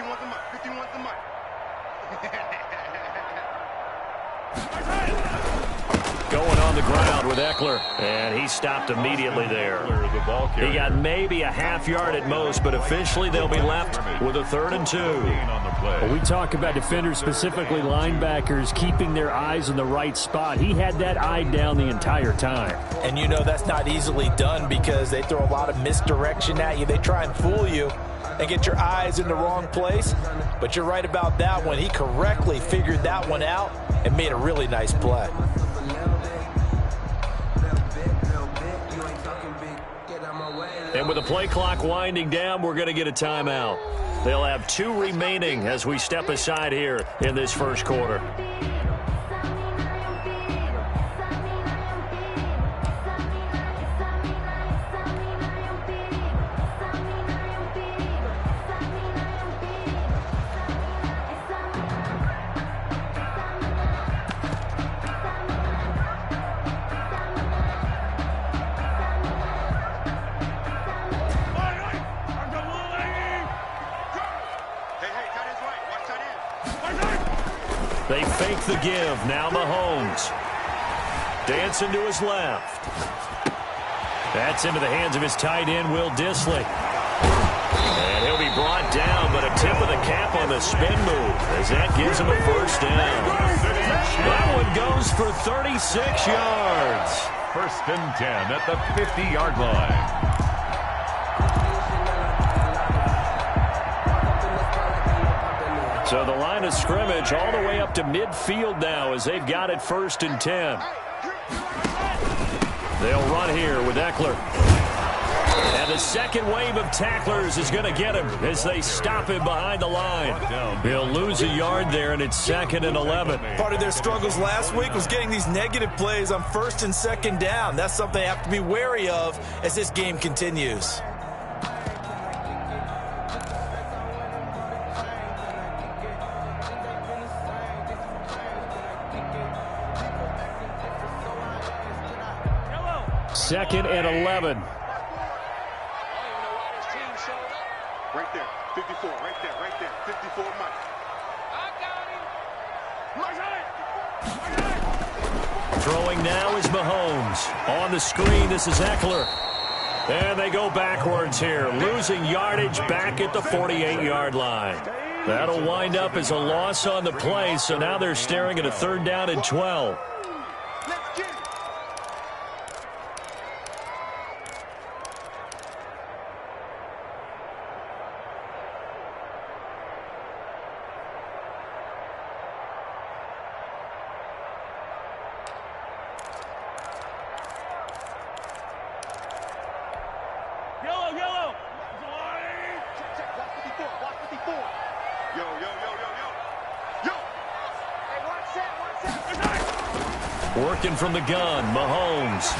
wants the mic. 50 wants the mic. Going on the ground with Eckler, and he stopped immediately there. He got maybe a half yard at most, but officially they'll be left with a 3rd and 2. Well, we talk about defenders, specifically linebackers, keeping their eyes in the right spot. He had that eye down the entire time. And you know that's not easily done because they throw a lot of misdirection at you. They try and fool you and get your eyes in the wrong place. But you're right about that one. He correctly figured that one out and made a really nice play. And with the play clock winding down, we're going to get a timeout. They'll have 2 remaining as we step aside here in this first quarter. They fake the give. Now Mahomes. Dancing to his left. That's into the hands of his tight end, Will Dissly. And he'll be brought down, but a tip of the cap on the spin move as that gives him a first down. That one goes for 36 yards. 1st and 10 at the 50-yard line. So the line of scrimmage all the way up to midfield now as they've got it 1st and 10. They'll run here with Eckler. And the second wave of tacklers is going to get him as they stop him behind the line. He'll lose a yard there, and it's 2nd and 11. Part of their struggles last week was getting these negative plays on 1st and 2nd down. That's something they have to be wary of as this game continues. Second and 11. Right there. 54. Right there. Right there. 54 Mike. Throwing now is Mahomes. On the screen, this is Eckler. And they go backwards here, losing yardage back at the 48-yard line. That'll wind up as a loss on the play, so now they're staring at a 3rd down and 12. Working from the gun, Mahomes.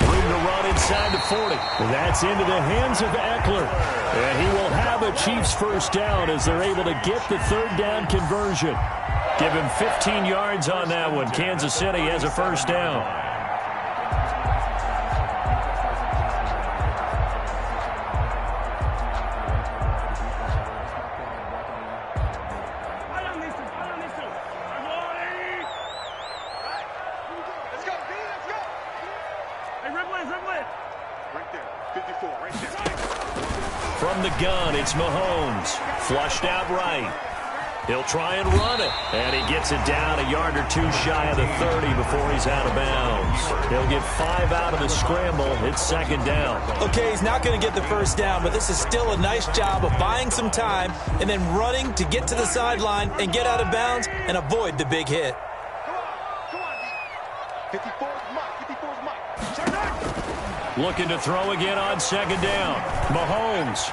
Room to run inside the 40. That's into the hands of Eckler. And he will have a Chiefs first down as they're able to get the 3rd down conversion. Give him 15 yards on that one. Kansas City has a first down. From the gun, it's Mahomes. Flushed out right. He'll try and run it. And he gets it down a yard or 2 shy of the 30 before he's out of bounds. He'll get 5 out of the scramble. It's 2nd down. Okay, he's not going to get the first down, but this is still a nice job of buying some time and then running to get to the sideline and get out of bounds and avoid the big hit. Come on, 54's Mike. 54's Mike. Looking to throw again on 2nd down. Mahomes.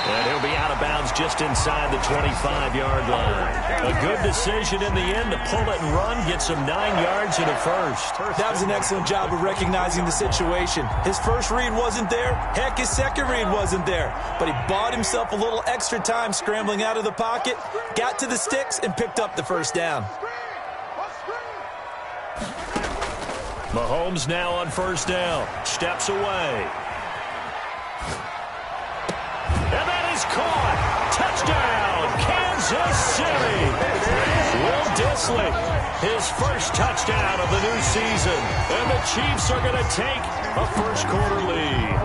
And he'll be out of bounds just inside the 25-yard line. A good decision in the end to pull it and run, get some 9 yards and a first. That was an excellent job of recognizing the situation. His first read wasn't there. Heck, his second read wasn't there. But he bought himself a little extra time scrambling out of the pocket, got to the sticks, and picked up the first down. Mahomes now on first down. Steps away. And that is caught. Touchdown, Kansas City. Will Dissly, his first touchdown of the new season. And the Chiefs are going to take a first-quarter lead.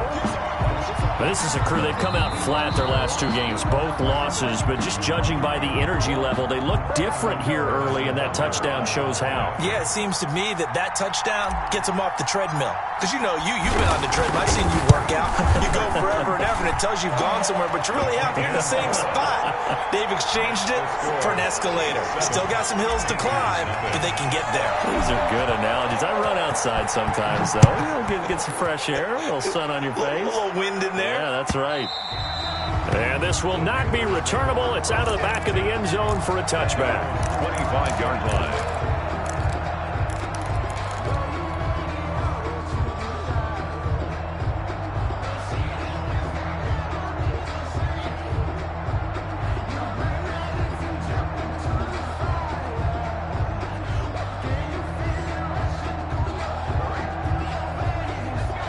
This is a crew, they've come out flat their last 2 games, both losses, but just judging by the energy level, they look different here early, and that touchdown shows how. Yeah, it seems to me that touchdown gets them off the treadmill. Because, you know, you've been on the treadmill. I've seen you work out. You go forever and ever, and it tells you you've gone somewhere, but you really haven't. You're in the same spot. They've exchanged it for an escalator. Still got some hills to climb, but they can get there. These are good analogies. I run outside sometimes, though. Get some fresh air, a little sun on your face. A little wind in there. Yeah, that's right. And this will not be returnable. It's out of the back of the end zone for a touchback. 25-yard line.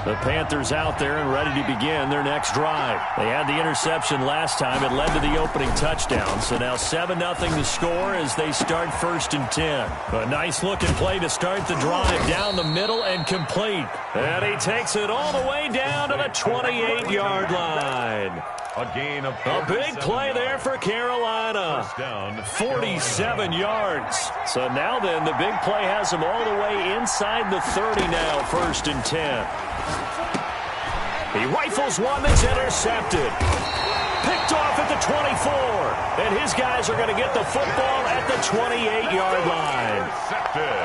The Panthers out there and ready to begin their next drive. They had the interception last time. It led to the opening touchdown. So now 7-0 the score as they start 1st and 10. A nice-looking play to start the drive down the middle and complete. And he takes it all the way down to the 28-yard line. A big play there for Carolina. 47 yards. So now then, the big play has them all the way inside the 30 now, 1st and 10. He rifles one that's intercepted. Picked off at the 24. And his guys are going to get the football at the 28-yard line.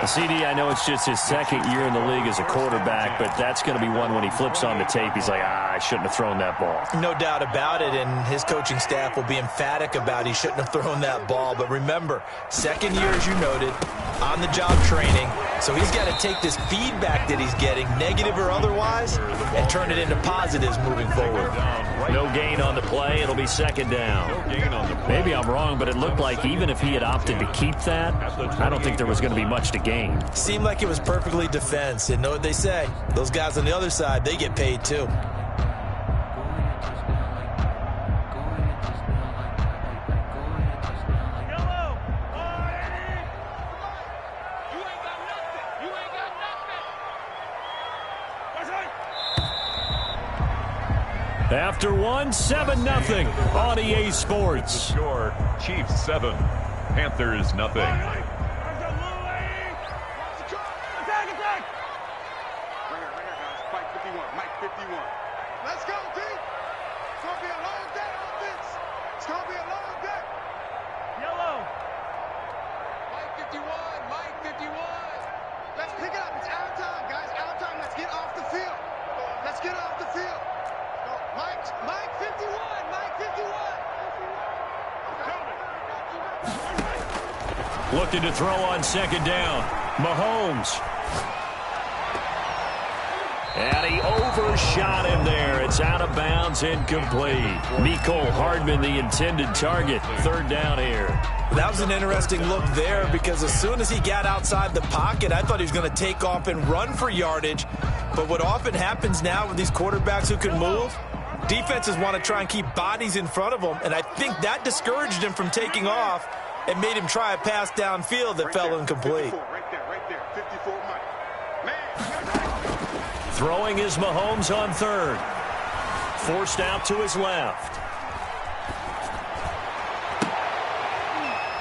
CD, I know it's just his 2nd year in the league as a quarterback, but that's going to be one when he flips on the tape. He's like, I shouldn't have thrown that ball. No doubt about it, and his coaching staff will be emphatic about he shouldn't have thrown that ball. But remember, 2nd year, as you noted, on-the-job training. So he's got to take this feedback that he's getting, negative or otherwise, and turn it into positives moving forward. No gain on the play. It'll be 2nd down. Maybe I'm wrong, but it looked like even if he had opted to keep that, I don't think there was going to be much to gain. Seemed like it was perfectly defense. And know what they say? Those guys on the other side, they get paid too. After 7-0 on EA Sports. Score, Chiefs 7, Panthers nothing. Let's go, D. It's going to be a long day on this. It's going to be a long day. Yellow. Mike 51. Mike 51. Let's pick it up. It's out of time, guys. Out of time. Let's get off the field. Let's get off the field. Mike 51. Mike 51. Looking to throw on 2nd down. Mahomes. And he overshot him there. It's out of bounds, incomplete. Mecole Hardman, the intended target. 3rd down here. That was an interesting look there because as soon as he got outside the pocket, I thought he was going to take off and run for yardage. But what often happens now with these quarterbacks who can move, defenses want to try and keep bodies in front of them, and I think that discouraged him from taking off and made him try a pass downfield that fell incomplete. Right there. 54, Mike. Man. Throwing is Mahomes on 3rd. Forced out to his left.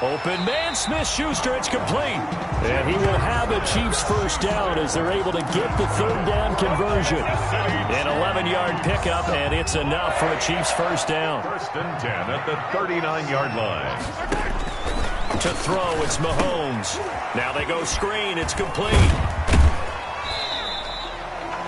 Open man, Smith-Schuster, it's complete. And he will have a Chiefs 1st down as they're able to get the 3rd down conversion. An 11-yard pickup, and it's enough for a Chiefs 1st down. 1st and 10 at the 39-yard line. To throw, it's Mahomes. Now they go screen, it's complete.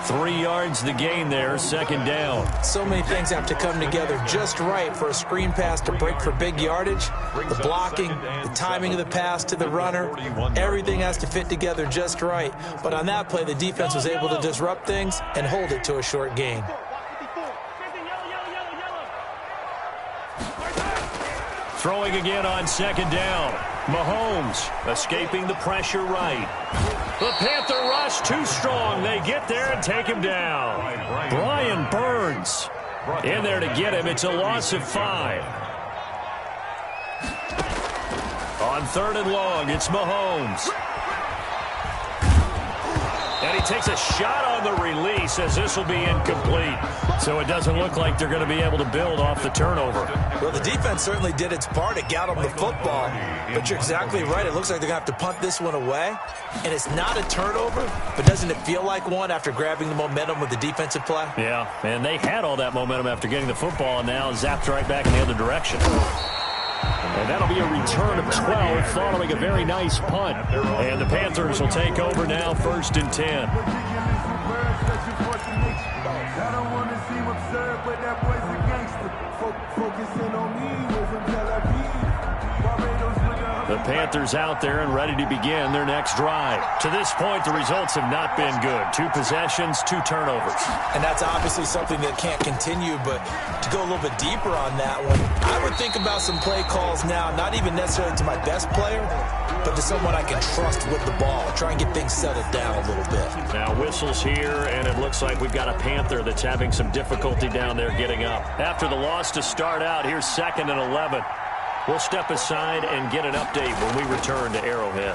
3 yards the gain there, 2nd down. So many things have to come together just right for a screen pass to break for big yardage. The blocking, the timing of the pass to the runner, everything has to fit together just right. But on that play, the defense was able to disrupt things and hold it to a short gain. Throwing again on 2nd down. Mahomes escaping the pressure right. The Panther rush too strong. They get there and take him down. Brian Burns In there to get him. It's a loss of 5. On 3rd and long, it's Mahomes. And he takes a shot on the release as this will be incomplete. So it doesn't look like they're going to be able to build off the turnover. Well, the defense certainly did its part. It got them the football. But you're exactly right. It looks like they're going to have to punt this one away. And it's not a turnover, but doesn't it feel like one after grabbing the momentum with the defensive play? Yeah, and they had all that momentum after getting the football and now zapped right back in the other direction. And that'll be a return of 12 following a very nice punt. And the Panthers will take over now, 1st and 10. The Panthers out there and ready to begin their next drive. To this point, the results have not been good. 2 possessions, 2 turnovers. And that's obviously something that can't continue, but to go a little bit deeper on that one, I would think about some play calls now, not even necessarily to my best player, but to someone I can trust with the ball. Try and get things settled down a little bit. Now whistles here, and it looks like we've got a Panther that's having some difficulty down there getting up. After the loss to start out, here's 2nd and 11. We'll step aside and get an update when we return to Arrowhead.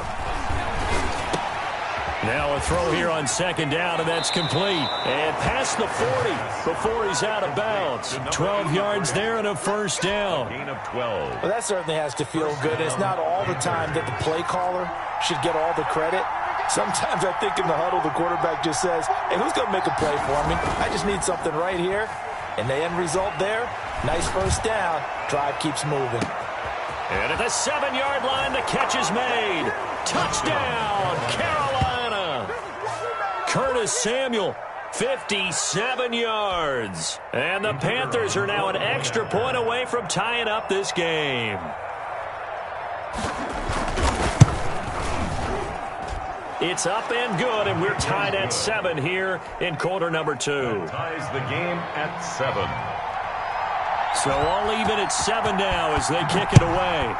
Now a throw here on 2nd down, and that's complete. And past the 40 before he's out of bounds. 12 yards there and a 1st down. Gain of 12. Well, that certainly has to feel good. It's not all the time that the play caller should get all the credit. Sometimes I think in the huddle, the quarterback just says, hey, who's going to make a play for me? I just need something right here. And the end result there, nice 1st down. Drive keeps moving. And at the 7-yard line, the catch is made. Touchdown, Carolina. Curtis Samuel, 57 yards. And the Panthers are now an extra point away from tying up this game. It's up and good, and we're tied at 7 here in quarter number 2. That ties the game at 7. So all even at 7 now as they kick it away.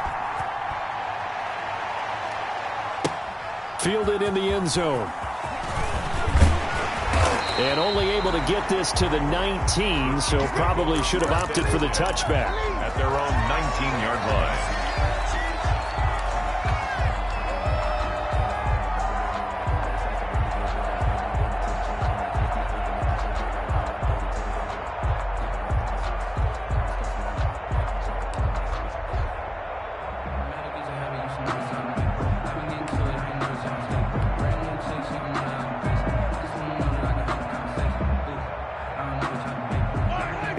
Fielded in the end zone. And only able to get this to the 19, so probably should have opted for the touchback. At their own 19-yard line.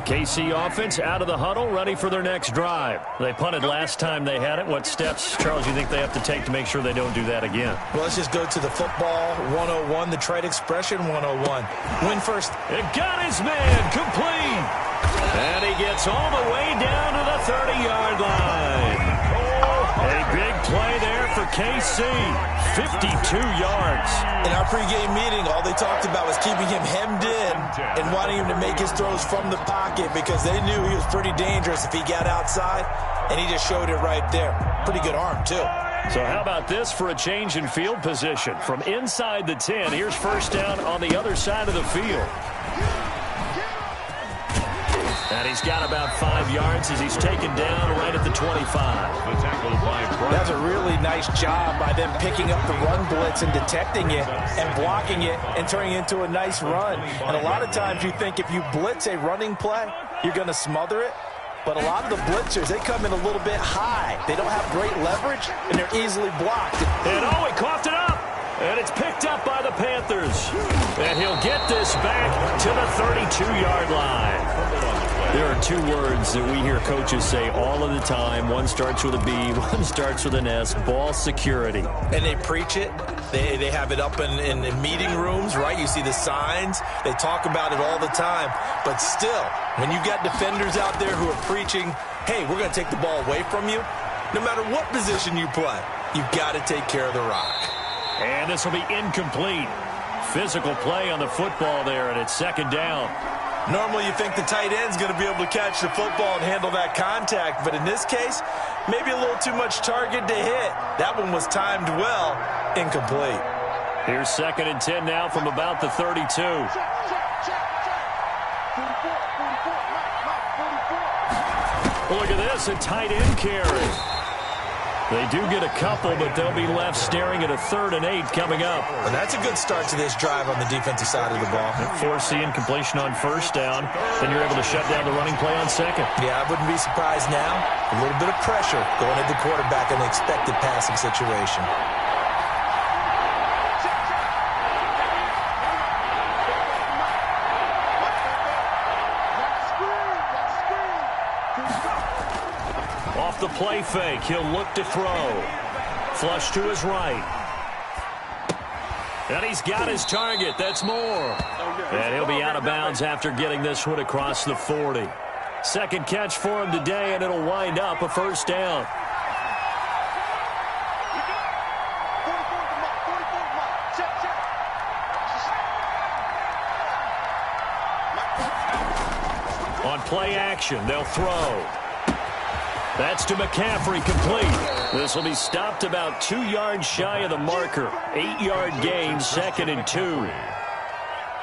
KC offense out of the huddle, ready for their next drive. They punted last time they had it. What steps, Charles, you think they have to take to make sure they don't do that again? Well, let's just go to the football 101, the trade expression 101. Win first. It got his man complete. And he gets all the way down to the 30-yard line. A big play there for KC. 52 yards. In our pregame meeting, all they talked about was keeping him hemmed in and wanting him to make his throws from the pocket because they knew he was pretty dangerous if he got outside, and he just showed it right there. Pretty good arm, too. So how about this for a change in field position? From inside the 10, here's 1st down on the other side of the field. And he's got about 5 yards as he's taken down right at the 25. The tackle by Brian. That's a really nice job by them picking up the run blitz and detecting it and blocking it and turning it into a nice run. And a lot of times you think if you blitz a running play, you're going to smother it. But a lot of the blitzers, they come in a little bit high. They don't have great leverage, and they're easily blocked. And oh, he coughed it up. And it's picked up by the Panthers. And he'll get this back to the 32-yard line. There are 2 words that we hear coaches say all of the time. One starts with a B, one starts with an S, ball security. And they preach it. They have it up in meeting rooms, right? You see the signs. They talk about it all the time. But still, when you got defenders out there who are preaching, hey, we're going to take the ball away from you, no matter what position you play, you've got to take care of the rock. And this will be incomplete. Physical play on the football there, and it's 2nd down. Normally you think the tight end's going to be able to catch the football and handle that contact, but in this case, maybe a little too much target to hit. That one was timed well, incomplete. Here's 2nd and 10 now from about the 32. Look at this, a tight end carry. They do get a couple, but they'll be left staring at a 3rd and 8 coming up. Well, that's a good start to this drive on the defensive side of the ball. Force the incompletion on 1st down. Then you're able to shut down the running play on 2nd. Yeah, I wouldn't be surprised now. A little bit of pressure going at the quarterback in an expected passing situation. Off the play fake, he'll look to throw. Flush to his right. And he's got his target. That's more. And he'll be out of bounds after getting this one across the 40. Second catch for him today, and it'll wind up a 1st down. On play action, they'll throw. That's to McCaffrey, complete. This will be stopped about 2 yards shy of the marker. 8-yard gain, 2nd and 2.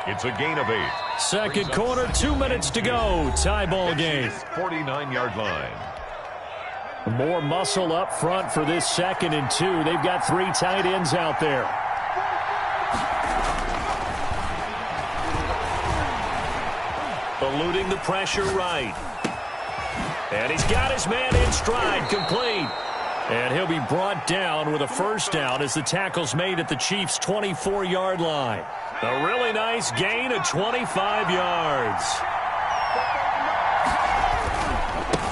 It's a gain of 8. Second quarter, 2 minutes to go. Tie ball game. 49-yard line. More muscle up front for this 2nd and 2. They've got 3 tight ends out there. Eluding the pressure right. And he's got his man in stride, complete. And he'll be brought down with a 1st down as the tackle's made at the Chiefs' 24-yard line. A really nice gain of 25 yards.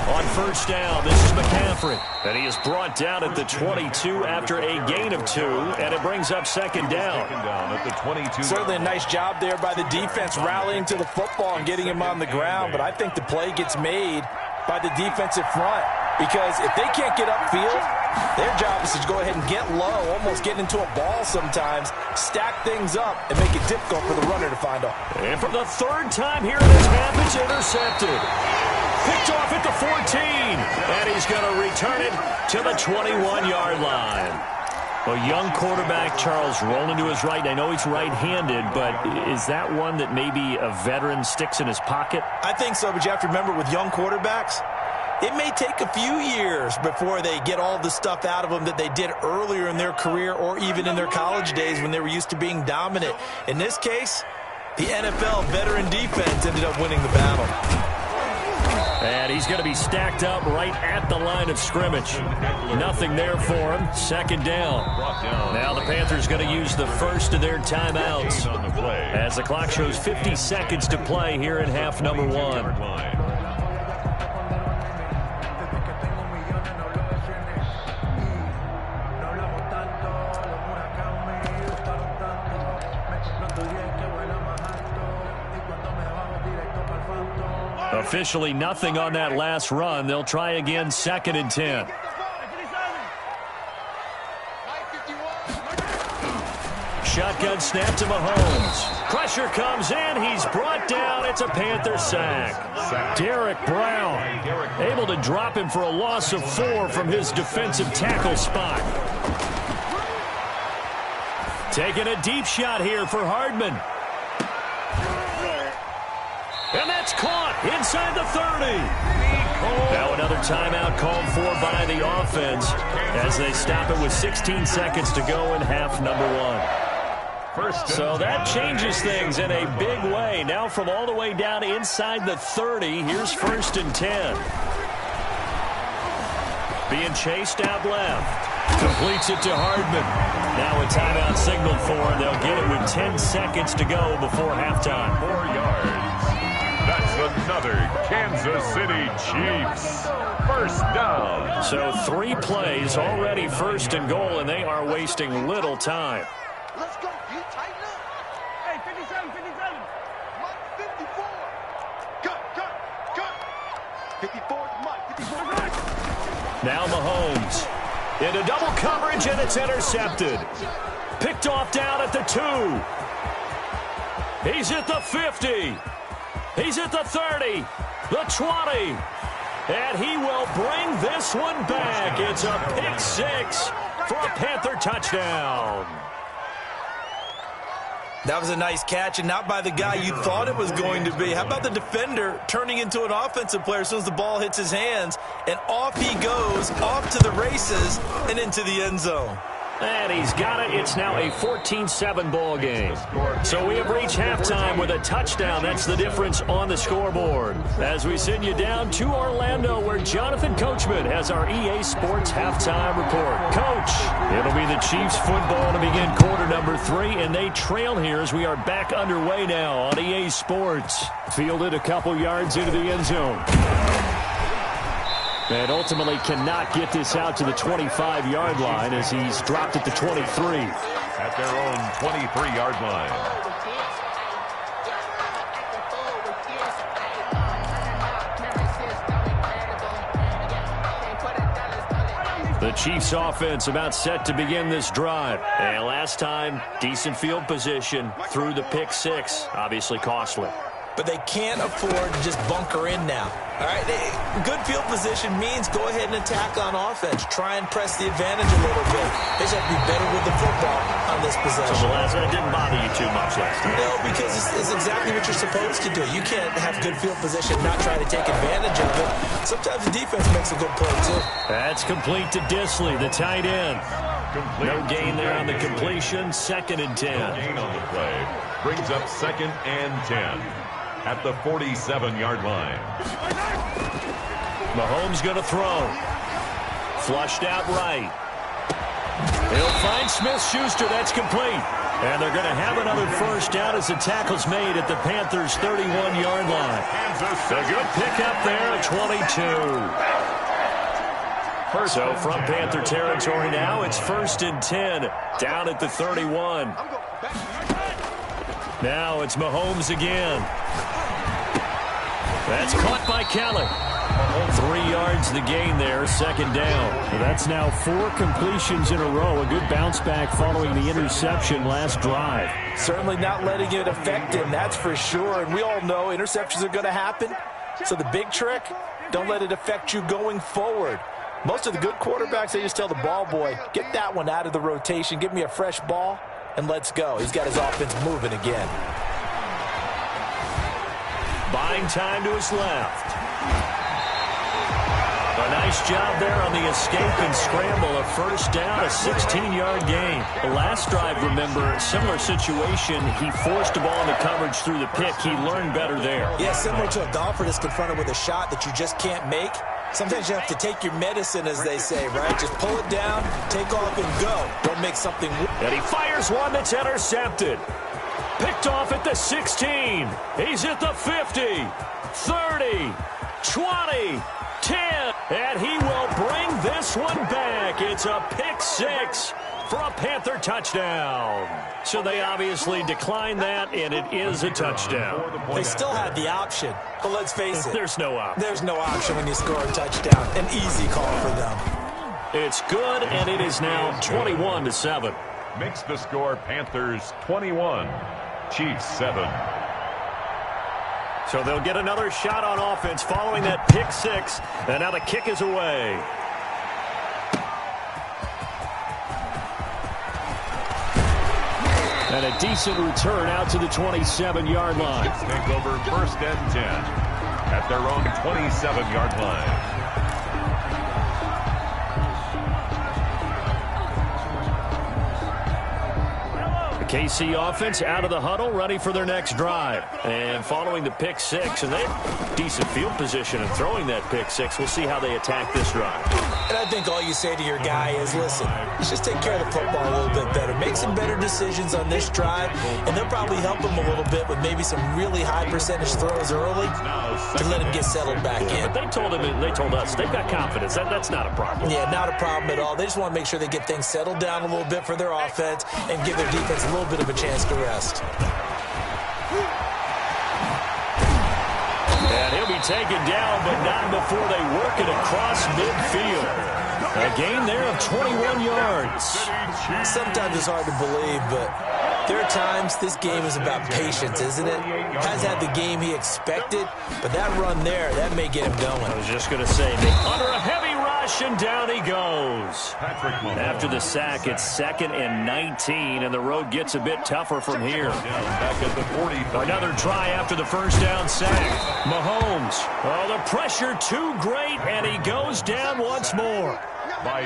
On 1st down, this is McCaffrey. And he is brought down at the 22 after a gain of 2, and it brings up 2nd down. At the 22. Certainly a nice job there by the defense rallying to the football and getting him on the ground, but I think the play gets made by the defensive front, because if they can't get upfield, their job is to go ahead and get low, almost get into a ball sometimes, stack things up, and make it difficult for the runner to find a. And for the 3rd time here in this half, it's intercepted. Picked off at the 14, and he's going to return it to the 21-yard line. A young quarterback, Charles, rolling to his right. I know he's right-handed, but is that one that maybe a veteran sticks in his pocket? I think so, but you have to remember with young quarterbacks, it may take a few years before they get all the stuff out of them that they did earlier in their career or even in their college days when they were used to being dominant. In this case, the NFL veteran defense ended up winning the battle. And he's going to be stacked up right at the line of scrimmage. Nothing there for him. 2nd down. Now the Panthers going to use the first of their timeouts as the clock shows 50 seconds to play here in half number 1. Officially nothing on that last run. They'll try again, 2nd and 10. Shotgun snap to Mahomes. Pressure comes in. He's brought down. It's a Panther sack. Derek Brown able to drop him for a loss of 4 from his defensive tackle spot. Taking a deep shot here for Hardman. And that's caught inside the 30. Now another timeout called for by the offense as they stop it with 16 seconds to go in half number 1. So that changes things in a big way. Now from all the way down inside the 30, here's 1st and 10. Being chased out left. Completes it to Hardman. Now a timeout signaled for him. They'll get it with 10 seconds to go before halftime. 4 yards. That's another Kansas City Chiefs 1st down. So 3 plays already 1st and goal, and they are wasting little time. Let's go. You tighten up. Hey, 57, 57. Mike, 54. Cut. 54 is Mike. 54 is Mike. Now Mahomes into double coverage, and it's intercepted. Picked off down at the 2. He's at the 50. He's at the 30, the 20, and he will bring this one back. It's a pick 6 for a Panther touchdown. That was a nice catch, and not by the guy you thought it was going to be. How about the defender turning into an offensive player as soon as the ball hits his hands, and off he goes, off to the races, and into the end zone. And he's got it. It's now a 14-7 ball game. So we have reached halftime with a touchdown. That's the difference on the scoreboard. As we send you down to Orlando, where Jonathan Coachman has our EA Sports halftime report. Coach, it'll be the Chiefs football to begin quarter number 3, and they trail here as we are back underway now on EA Sports. Fielded a couple yards into the end zone. And ultimately cannot get this out to the 25-yard line as he's dropped it to 23. At their own 23-yard line. The Chiefs offense about set to begin this drive. And last time, decent field position through the pick 6. Obviously costly. But they can't afford to just bunker in now. All right, good field position means go ahead and attack on offense. Try and press the advantage a little bit. They just have to be better with the football on this possession. So that didn't bother you too much last time. No, because it's exactly what you're supposed to do. You can't have good field position and not try to take advantage of it. Sometimes the defense makes a good play, too. That's complete to Disley, the tight end. Complete. No gain there on the completion. 2nd and 10. No gain on the play. Brings up 2nd and 10. At the 47-yard line. Mahomes going to throw. Flushed out right. He'll find Smith-Schuster. That's complete. And they're going to have another first down as the tackle's made at the Panthers' 31-yard line. A good pickup there at 22. So from Panther territory now, it's 1st and 10. Down at the 31. Now it's Mahomes again. That's caught by Kelly. 3 yards the gain there, 2nd down. That's now 4 completions in a row. A good bounce back following the interception last drive. Certainly not letting it affect him, that's for sure. And we all know interceptions are going to happen. So the big trick, don't let it affect you going forward. Most of the good quarterbacks, they just tell the ball boy, get that one out of the rotation, give me a fresh ball, and let's go. He's got his offense moving again. Buying time to his left. A nice job there on the escape and scramble. A first down, a 16-yard gain. The last drive, remember, similar situation. He forced the ball into coverage through the pick. He learned better there. Yeah, similar to a golfer that's confronted with a shot that you just can't make. Sometimes you have to take your medicine, as they say, right? Just pull it down, take off, and go. Don't make something. And he fires one that's intercepted. Picked off at the 16. He's at the 50, 30, 20, 10. And he will bring this one back. It's a pick 6 for a Panther touchdown. So they obviously declined that, and it is a touchdown. They still had the option, but let's face it. There's no option. There's no option when you score a touchdown. An easy call for them. It's good, and it is now 21-7. Makes the score Panthers 21, Chiefs 7. So they'll get another shot on offense following that pick 6, and now the kick is away. And a decent return out to the 27-yard line. Take over 1st and 10 at their own 27-yard line. KC offense out of the huddle, ready for their next drive. And following the pick 6, and they have decent field position and throwing that pick 6. We'll see how they attack this drive. And I think all you say to your guy is, listen, let's just take care of the football a little bit better. Make some better decisions on this drive, and they'll probably help him a little bit with maybe some really high percentage throws early to let him get settled back in. But they told us, they've got confidence. That's not a problem. Yeah, not a problem at all. They just want to make sure they get things settled down a little bit for their offense and give their defense a little bit of a chance to rest. And he'll be taken down, but not before they work it across midfield. A gain there of 21 yards. Sometimes it's hard to believe, but there are times this game is about patience, isn't it? Has had the game he expected, but that run there, that may get him going. I was just going to say, under a heavy rush, possession. Down he goes. After the sack, it's 2nd and 19, and the road gets a bit tougher from here. Back at the 40. Another try after the first down sack. Mahomes. Oh, the pressure too great, and he goes down once more.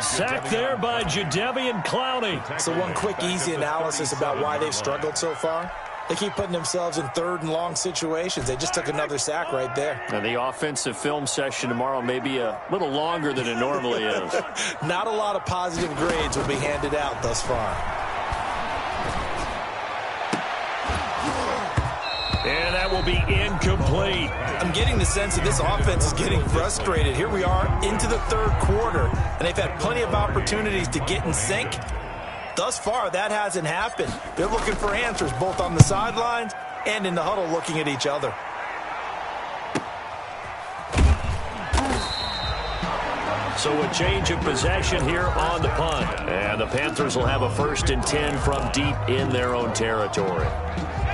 Sacked there by Jadeveon Clowney. So one quick, easy analysis about why they've struggled so far. They keep putting themselves in 3rd and long situations. They just took another sack right there. And the offensive film session tomorrow may be a little longer than it normally is. Not a lot of positive grades will be handed out thus far. And that will be incomplete. I'm getting the sense that this offense is getting frustrated. Here we are into the 3rd quarter, and they've had plenty of opportunities to get in sync. Thus far, that hasn't happened. They're looking for answers both on the sidelines and in the huddle looking at each other. So a change of possession here on the punt. And the Panthers will have a 1st and 10 from deep in their own territory.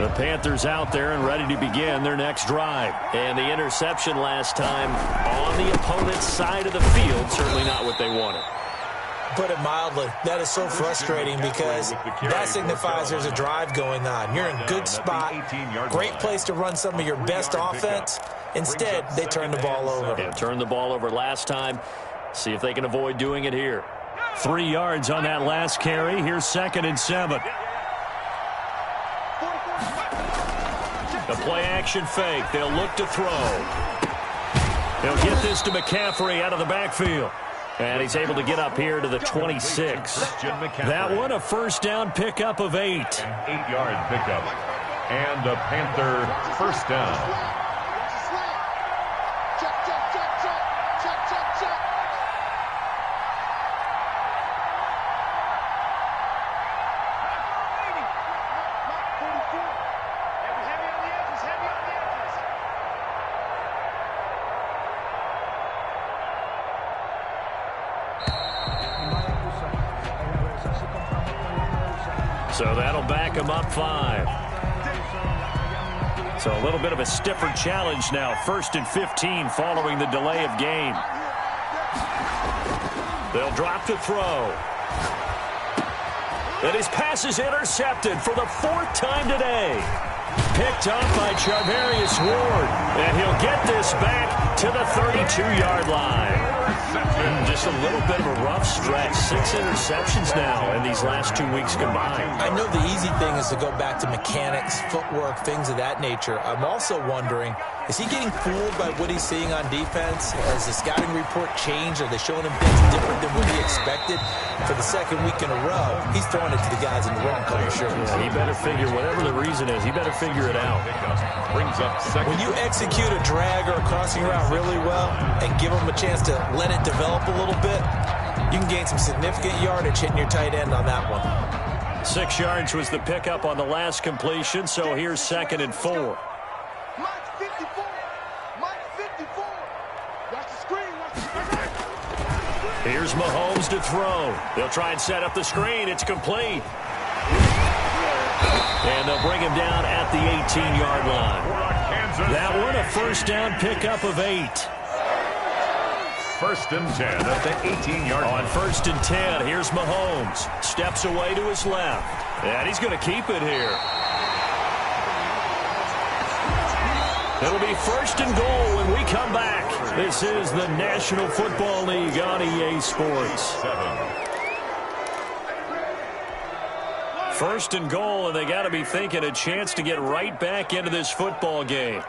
The Panthers out there and ready to begin their next drive. And the interception last time on the opponent's side of the field, certainly not what they wanted. Put it mildly, that is so frustrating because that signifies there's a drive going on. You're in good spot, great place to run some of your best offense. Instead, they turn the ball over. Yeah, turned the ball over last time. See if they can avoid doing it here. 3 yards on that last carry. Here's 2nd and 7. The play-action fake. They'll look to throw. They'll get this to McCaffrey out of the backfield. And he's able to get up here to the 26. That one, a 1st down pickup of 8. An 8-yard pickup. And a Panther 1st down. So that'll back him up 5. So a little bit of a stiffer challenge now. 1st and 15 following the delay of game. They'll drop to throw. And his pass is intercepted for the 4th time today. Picked up by Charvarius Ward. And he'll get this back to the 32-yard line. Just a little bit of a rough stretch. 6 interceptions now in these last 2 weeks combined. I know the easy thing is to go back to mechanics, footwork, things of that nature. I'm also wondering, is he getting fooled by what he's seeing on defense? Has the scouting report changed? Are they showing him things different than what he expected? For the 2nd week in a row, he's throwing it to the guys in the wrong color shirts. Yeah, he better figure, whatever the reason is, he better figure it out. Brings up 2nd. When you execute a drag or a crossing route really well and give him a chance to let it develop a little bit, you can gain some significant yardage hitting your tight end on that one. 6 yards was the pickup on the last completion, so here's 2nd and 4. Here's Mahomes to throw. They'll try and set up the screen. It's complete. And they'll bring him down at the 18-yard line. That one, a 1st down pickup of 8. 1st and 10 at the 18-yard line. On 1st and 10, here's Mahomes. Steps away to his left. And he's going to keep it here. It'll be 1st and goal when we come back. This is the National Football League on EA Sports. 1st and goal, and they got to be thinking a chance to get right back into this football game.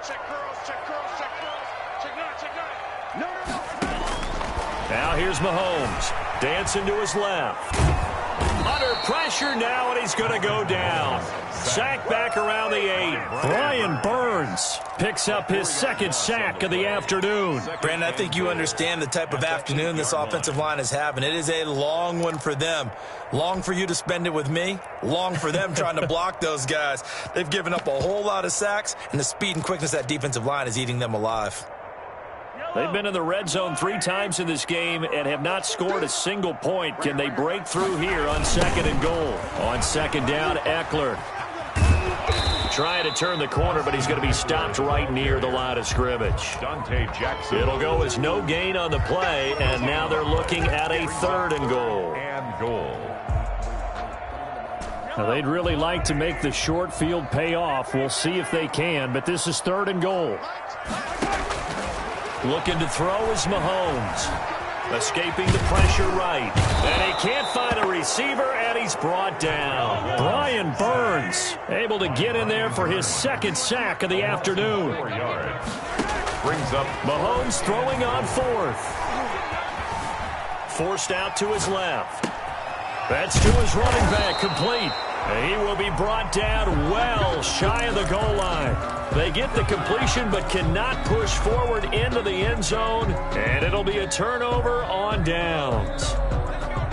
Now here's Mahomes. Dancing to his left. Under pressure now, and he's going to go down. Sack back around the 8. Brian Burns picks up his 2nd sack of the afternoon. Brandon, I think you understand the type of afternoon this offensive line is having. It is a long one for them. Long for you to spend it with me. Long for them trying to block those guys. They've given up a whole lot of sacks, and the speed and quickness of that defensive line is eating them alive. They've been in the red zone 3 times in this game and have not scored a single point. Can they break through here on 2nd and goal? On 2nd down, Eckler trying to turn the corner, but he's going to be stopped right near the line of scrimmage. Dante Jackson. It'll go as no gain on the play, and now they're looking at a 3rd and goal. Now, they'd really like to make the short field pay off. We'll see if they can, but this is 3rd and goal. Looking to throw is Mahomes. Escaping the pressure right. And he can't find a receiver, and he's brought down. Brian Burns able to get in there for his 2nd sack of the afternoon. 4 yards. Brings up Mahomes throwing on 4th. Forced out to his left. That's to his running back, complete. He will be brought down well shy of the goal line. They get the completion but cannot push forward into the end zone, and it'll be a turnover on downs.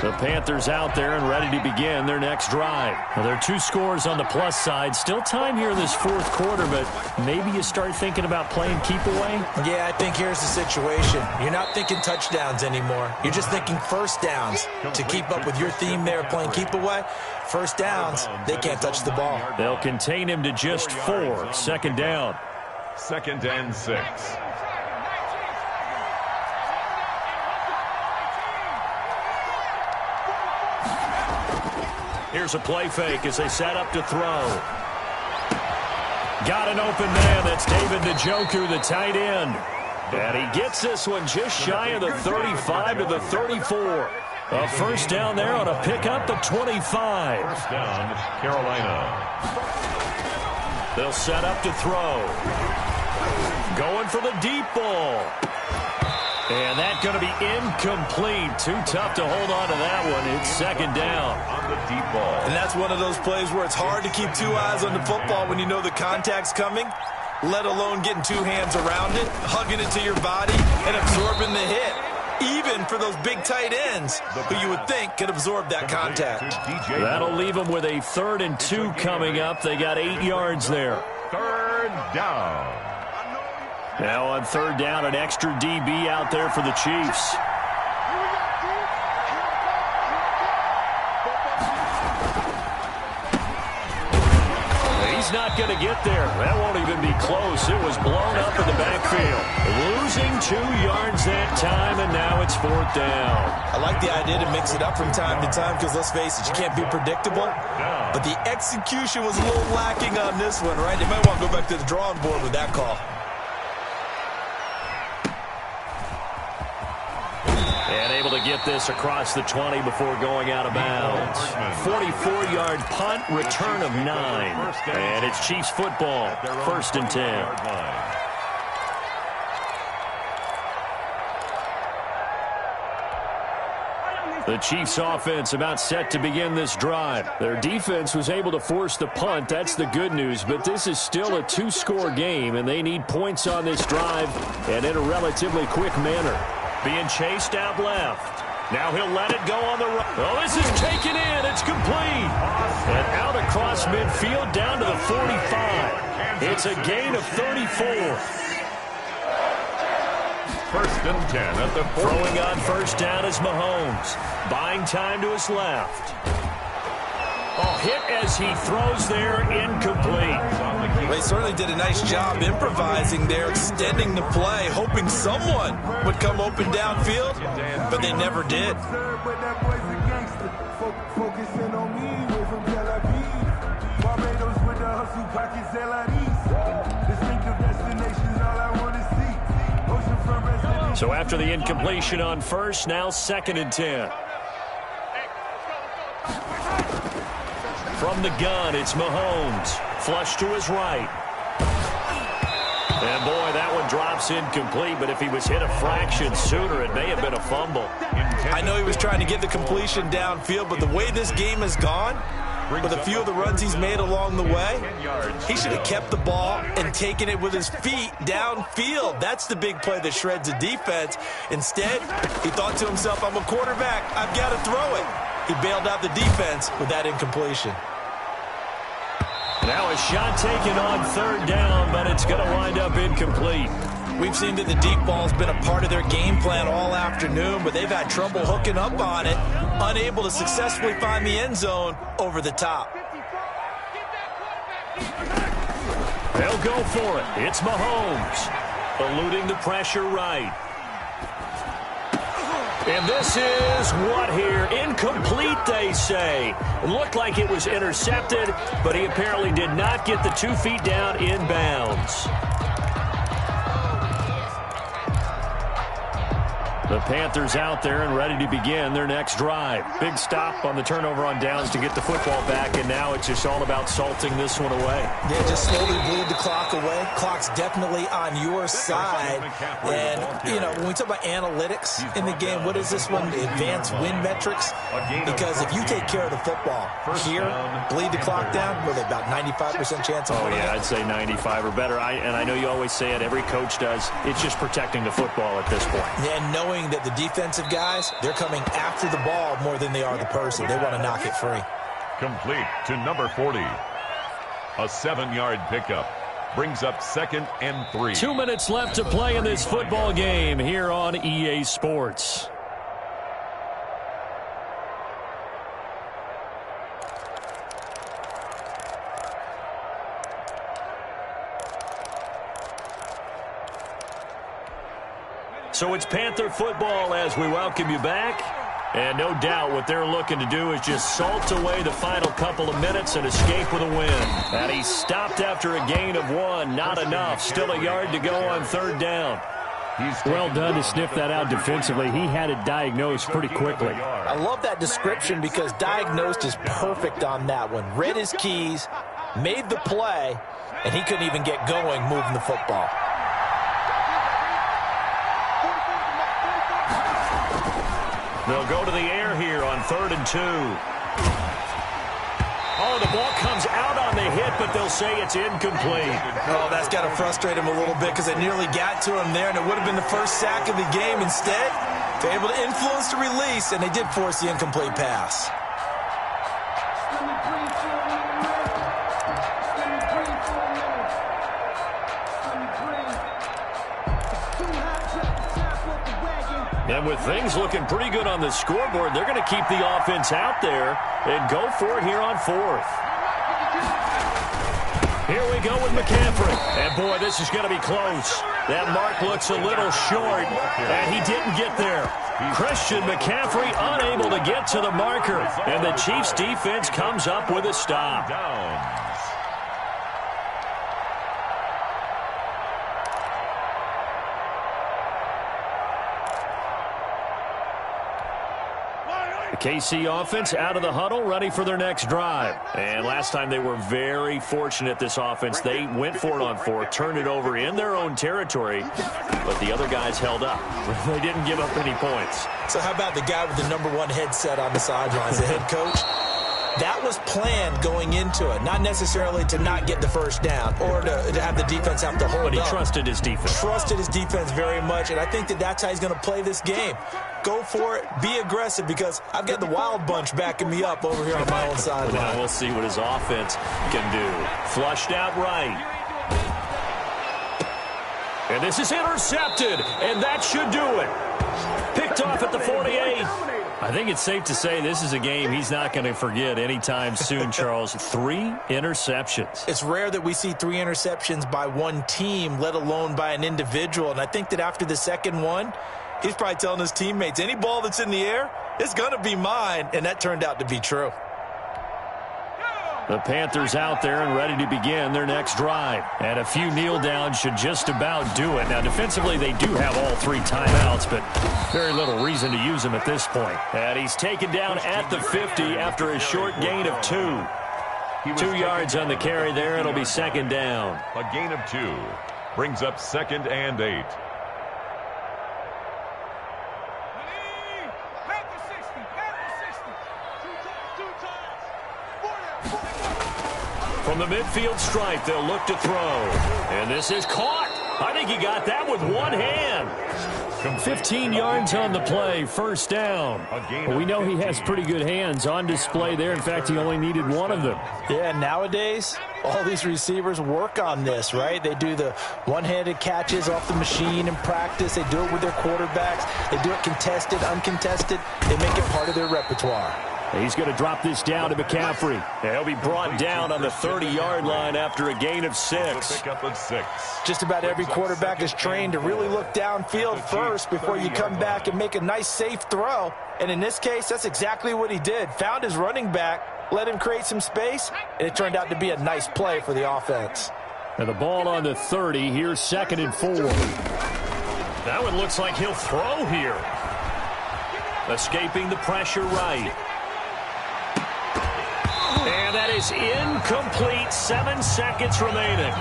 The Panthers out there and ready to begin their next drive. Well, there are 2 scores on the plus side. Still time here in this 4th quarter, but maybe you start thinking about playing keep away? Yeah, I think here's the situation. You're not thinking touchdowns anymore. You're just thinking first downs. To keep up with your theme there of playing keep away, first downs, they can't touch the ball. They'll contain him to just 4. 2nd down. 2nd and 6. Here's a play fake as they set up to throw. Got an open man. That's David Njoku, the tight end. And he gets this one just shy of the 35 to the 34. A first down there on a pickup of 25. First down, Carolina. They'll set up to throw. Going for the deep ball. And that's going to be incomplete. Too tough to hold on to that one. It's 2nd down. On the deep ball. And that's one of those plays where it's hard to keep 2 eyes on the football when you know the contact's coming, let alone getting 2 hands around it, hugging it to your body, and absorbing the hit. Even for those big tight ends who you would think could absorb that contact. That'll leave them with a 3rd and 2 coming up. They got 8 yards there. 3rd down. Now on 3rd down, an extra DB out there for the Chiefs. He's not going to get there. That won't even be close. It was blown up in the backfield. Losing 2 yards that time, and now it's 4th down. I like the idea to mix it up from time to time because, let's face it, you can't be predictable. But the execution was a little lacking on this one, right? They might want to go back to the drawing board with that call. And able to get this across the 20 before going out of bounds. 44-yard punt, return of 9. And it's Chiefs football, 1st and 10. The Chiefs offense about set to begin this drive. Their defense was able to force the punt. That's the good news. But this is still a 2-score game, and they need points on this drive and in a relatively quick manner. Being chased out left. Now he'll let it go on the right. Oh, this is taken in. It's complete. And out across midfield down to the 45. It's a gain of 34. 1st and 10 at the 40. Throwing on 1st down is Mahomes. Buying time to his left. Oh, hit as he throws there, incomplete. They certainly did a nice job improvising there, extending the play, hoping someone would come open downfield, but they never did. So after the incompletion on 1st, now 2nd and 10. From the gun, it's Mahomes. Flush to his right. And boy, that one drops incomplete, but if he was hit a fraction sooner, it may have been a fumble. I know he was trying to get the completion downfield, but the way this game has gone, with a few of the runs he's made along the way, he should have kept the ball and taken it with his feet downfield. That's the big play that shreds the defense. Instead, he thought to himself, I'm a quarterback. I've got to throw it. He bailed out the defense with that incompletion. Now a shot taken on 3rd down, but it's going to wind up incomplete. We've seen that the deep ball's been a part of their game plan all afternoon, but they've had trouble hooking up on it, unable to successfully find the end zone over the top. They'll go for it. It's Mahomes. Eluding the pressure right. And this is what here? Incomplete, they say. It looked like it was intercepted, but he apparently did not get the 2 feet down in bounds. The Panthers out there and ready to begin their next drive. Big stop on the turnover on downs to get the football back, and now it's just all about salting this one away. Yeah, just slowly bleed the clock away. Clock's definitely on your side. And, you know, when we talk about analytics in the game, what is this one? Advanced win metrics? Because if you take care of the football here, bleed the clock down, with about 95% chance of winning. Oh, yeah, I'd say 95 or better. And I know you always say it, every coach does. It's just protecting the football at this point. Yeah, and knowing that the defensive guys, they're coming after the ball more than they are the person. They want to knock it free. Complete to number 40. A 7-yard pickup. Brings up 2nd and 3. 2 minutes left to play in this football game here on EA Sports. So it's Panther football as we welcome you back. And no doubt what they're looking to do is just salt away the final couple of minutes and escape with a win. And he stopped after a gain of 1. Not enough. Still a yard to go on 3rd down. Well done to sniff that out defensively. He had it diagnosed pretty quickly. I love that description because diagnosed is perfect on that one. Read his keys, made the play, and he couldn't even get going moving the football. They'll go to the air here on 3rd and 2. Oh, the ball comes out on the hit, but they'll say it's incomplete. Oh, that's got to frustrate him a little bit because they nearly got to him there, and it would have been the first sack of the game. Instead, they're able to influence the release, and they did force the incomplete pass. And with things looking pretty good on the scoreboard, they're going to keep the offense out there and go for it here on 4th. Here we go with McCaffrey. And, boy, this is going to be close. That mark looks a little short, and he didn't get there. Christian McCaffrey unable to get to the marker, and the Chiefs' defense comes up with a stop. The KC offense out of the huddle, ready for their next drive. And last time they were very fortunate, this offense. They went for it on 4th, turned it over in their own territory, but the other guys held up. They didn't give up any points. So how about the guy with the #1 headset on the sidelines, the head coach? That was planned going into it, not necessarily to not get the first down or to have the defense have to hold up. But he trusted his defense. Trusted his defense very much, and I think that that's how he's going to play this game. Go for it, be aggressive, because I've got the wild bunch backing me up over here on my own sideline. Now we'll see what his offense can do. Flushed out right. And this is intercepted, and that should do it. Picked off at the 48. I think it's safe to say this is a game he's not going to forget anytime soon, Charles. 3 interceptions. It's rare that we see 3 interceptions by one team, let alone by an individual. And I think that after the second one, he's probably telling his teammates, any ball that's in the air, it's going to be mine. And that turned out to be true. The Panthers out there and ready to begin their next drive. And a few kneel downs should just about do it. Now, defensively, they do have all 3 timeouts, but very little reason to use them at this point. And he's taken down at the 50 after a short gain of 2. 2 yards on the carry there. It'll be 2nd down. A gain of 2 brings up 2nd and 8. From the midfield stripe, they'll look to throw. And this is caught. I think he got that with one hand. 15 yards on the play, 1st down. Well, we know he has pretty good hands on display there. In fact, he only needed 1 of them. Yeah, nowadays, all these receivers work on this, right? They do the one-handed catches off the machine in practice. They do it with their quarterbacks. They do it contested, uncontested. They make it part of their repertoire. He's going to drop this down to McCaffrey. He'll be brought down on the 30-yard line after a gain of 6. Pick up of 6. Just about every quarterback is trained to really look downfield first before you come back and make a nice, safe throw. And in this case, that's exactly what he did. Found his running back, let him create some space, and it turned out to be a nice play for the offense. And the ball on the 30. Here's 2nd and 4. That one looks like he'll throw here. Escaping the pressure right. And that is incomplete. 7 seconds remaining.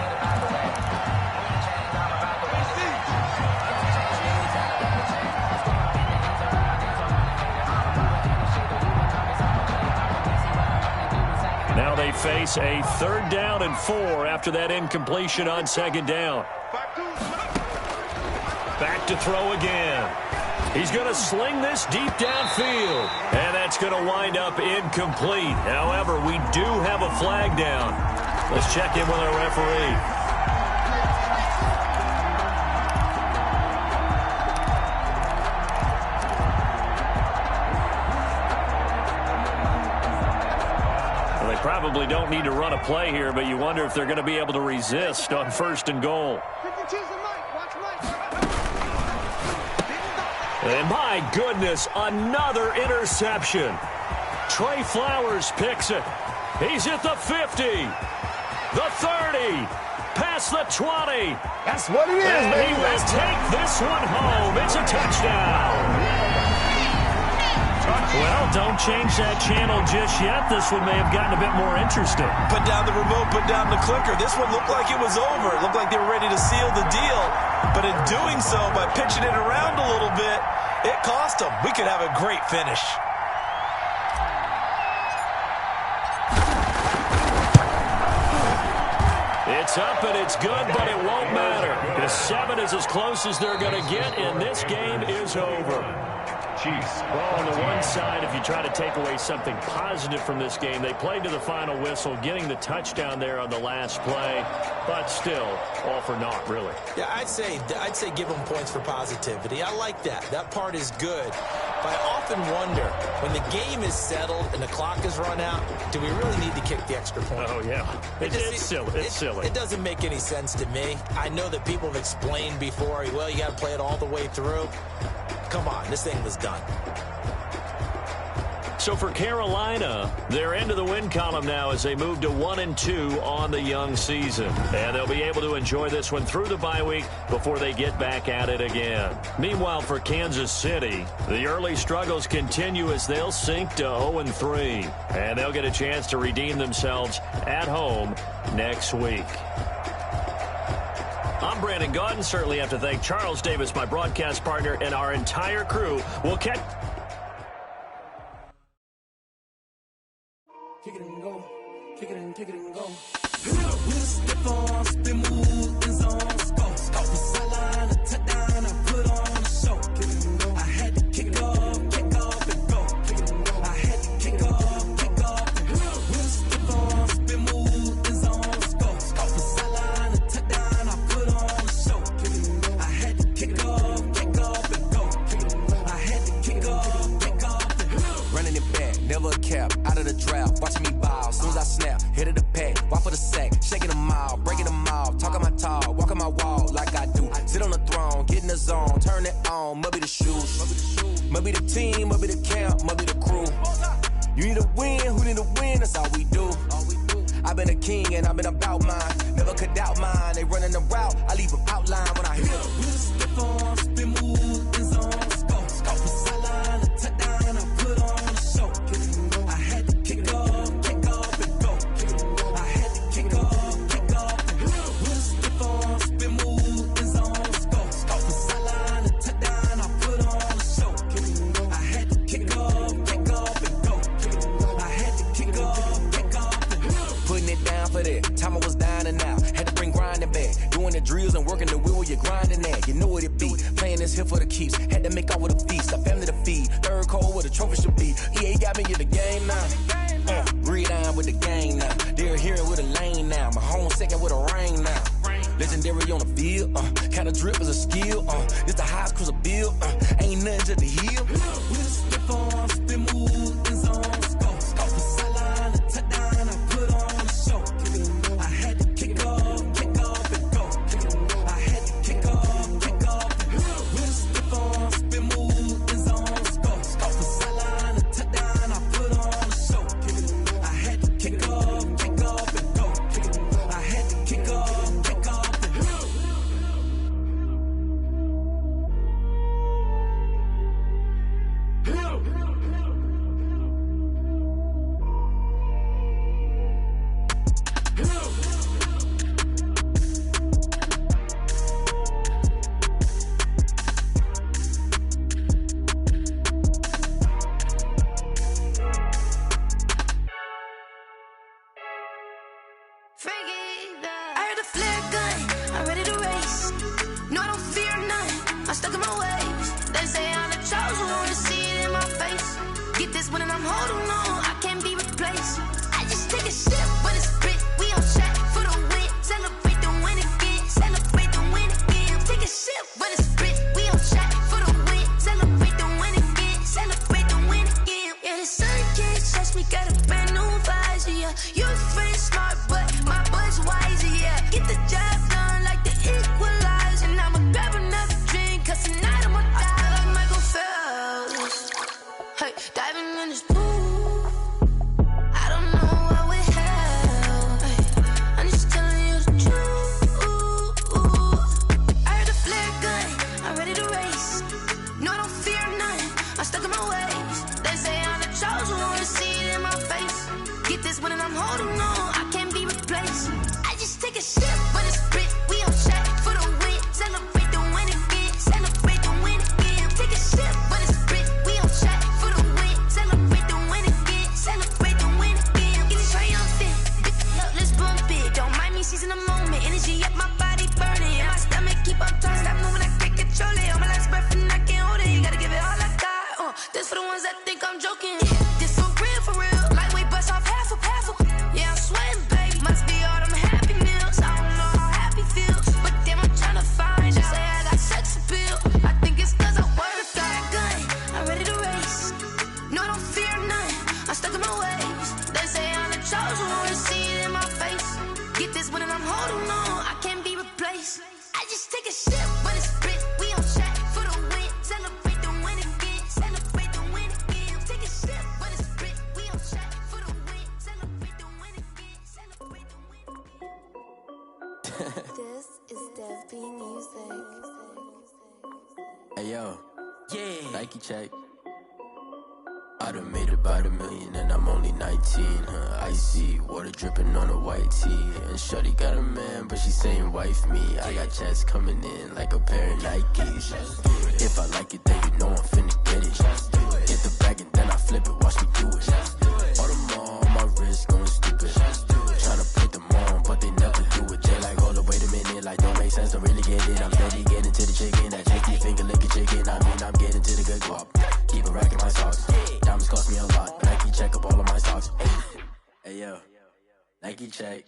Now they face a 3rd down and 4 after that incompletion on 2nd down. Back to throw again. He's going to sling this deep downfield. And that's going to wind up incomplete. However, we do have a flag down. Let's check in with our referee. Probably don't need to run a play here, but you wonder if they're going to be able to resist on 1st and goal. And my goodness, another interception. Trey Flowers picks it. He's at the 50, the 30, past the 20. That's what it is, and baby. He will take this one home. It's a touchdown. Well, don't change that channel just yet. This one may have gotten a bit more interesting. Put down the remote, put down the clicker. This one looked like it was over. It looked like they were ready to seal the deal. But in doing so, by pitching it around a little bit, it cost them. We could have a great finish. It's up and it's good, but it won't matter. The 7 is as close as they're going to get, and this game is over. Chiefs. Well, on the one side, if you try to take away something positive from this game, they played to the final whistle, getting the touchdown there on the last play, but still, all for naught, really. Yeah, I'd say give them points for positivity. I like that. That part is good. But I often wonder, when the game is settled and the clock is run out, do we really need to kick the extra point? Oh, yeah. It's silly. It's silly. It doesn't make any sense to me. I know that people have explained before, well, you got to play it all the way through. Come on, this thing was done. So for Carolina, they're into the win column now as they move to 1-2 on the young season. And they'll be able to enjoy this one through the bye week before they get back at it again. Meanwhile, for Kansas City, the early struggles continue as they'll sink to 0-3. And they'll get a chance to redeem themselves at home next week. I'm Brandon Gaudin. Certainly have to thank Charles Davis, my broadcast partner, and our entire crew. We'll catch... Kick it and go. Kick it and go. With a stiff on, spin move, in zone, scope. Off the sideline, a touchdown, I put on a show. Kick it and go. I had to kick off and go. Kick it and go. I had to kick off and go. With a stiff on, spin move, in zone, scope. Off the sideline, a touchdown, I put on a show. Kick it and go. I had to kick off and go. Kick it and go. I had to kick off and go. Running it back, never a cap, out of the draft. Watching me ball, soon as I snap, hit of the pack, walk for the sack, shaking them all, breaking them off, talking my talk, walking my wall like I do. Sit on the throne, get in the zone, turn it on, must be the shoes, must be the team, must be the camp, must be the crew. You need a win, who need a win, that's all we do. I've been a king and I've been about mine, never could doubt mine. They running the route, I leave them outline when I hit them. With a stiff on, spin move, in zone, scope. Off the sideline, a touchdown, I put on a show. Kick it and go. I had to kick off and go. Kick it and go. I had to kick off and go. With a stiff on, spin move, in zone, scope. Off the sideline, a touchdown, I put on a show. Kick it and go. I had to kick off and go. Kick it and go. I had to kick off and go. Putting it down for that, time I was down and out, had to bring grinding back, doing the drills and working the wheel where you're grinding at, you know what it be, playing this here for the keeps, had to make out with a feast, a family to feed, third cold where the trophy should be, EA got me in the game now, read on with the game now, they're hearing with a lane now, my home second with a rain now, legendary on the field, kind of drip is a skill, it's the highest cruiser bill, ain't nothing to the heel. With a stiff on, spin move, in zone, scope. I'm stuck in my ways. They say I'm the chosen one, to see it in my face. Get this one and I'm holding on, I can't be replaced. I just take a sip, but it's spit. We on track for the win. Celebrate the win again. Celebrate the win again. Take a sip, but it's spit. We on track for the win. Celebrate the win again. Celebrate the win again. Yeah, the sun can't touch me. Got a brand new visor. Yeah, you're friend smart, but my bud's wiser. Yeah, get the job done like the equalizer. And I'ma grab another drink, 'cause tonight I'ma die like Michael Phelps. Hey, diving in this pool. I don't know what we have. Hey, I'm just telling you the truth. I heard the flare gun, I'm ready to race. No, I don't fear none, I'm stuck in my ways. They say I'm the chosen one, to see it in my face. Get this one and I'm holding on, I can't be replaced. I just take a sip, but it's spit. We on track for the win. Celebrate the win again. Celebrate the win again. Take a sip, but it's spit. We on track for the win. Celebrate the win again. Celebrate the win again. Get it triumphant. Look, let's bump it. Don't mind me seizing the moment. Energy up my body burning. And my stomach keep on turning. Stop moving, I can't control it. On my last breath and I can't hold it. You gotta give it all I got. This for the ones that think I'm joking. This for real, for real. Lightweight bust off half a. Yeah, I'm sweating, babe. Must be all them happy meals. I don't know how happy feels, but damn, I'm trying to find out. Say I got sex appeal. I think it's 'cause I wear a fat gun. I'm ready to race. No, I don't fear none. I'm stuck in my ways. They say I'm the chosen one, to see it in my face. Get this one and I'm holding on, I can't be replaced. I just take a sip, but it's spit. We on track for the win. Celebrate the win again. Celebrate the win again. Take a sip, but it's spit. We on track for the win. Celebrate the win again. Celebrate the win again. This is Dev B Music. Hey yo, Nike check. I done made about $1 million and I'm only 19. Icy water dripping on a white tee. And shorty got a man, but she saying wife me. I got checks coming in like a pair of Nikes. If I like it, then you know I'm finna get it. Get the bag and then I flip it, watch me do it. All them on my wrist going stupid. Tryna put them on, but they never do it. They like, hold up, wait a minute, like don't make sense, don't really get it. I'm steady getting to the chicken, that chicky finger licking chicken. I mean, I'm getting to the good guap. Keep a rack in my socks. Diamonds cost me a lot, but Nike check up all of my stocks. Hey yo, Nike check.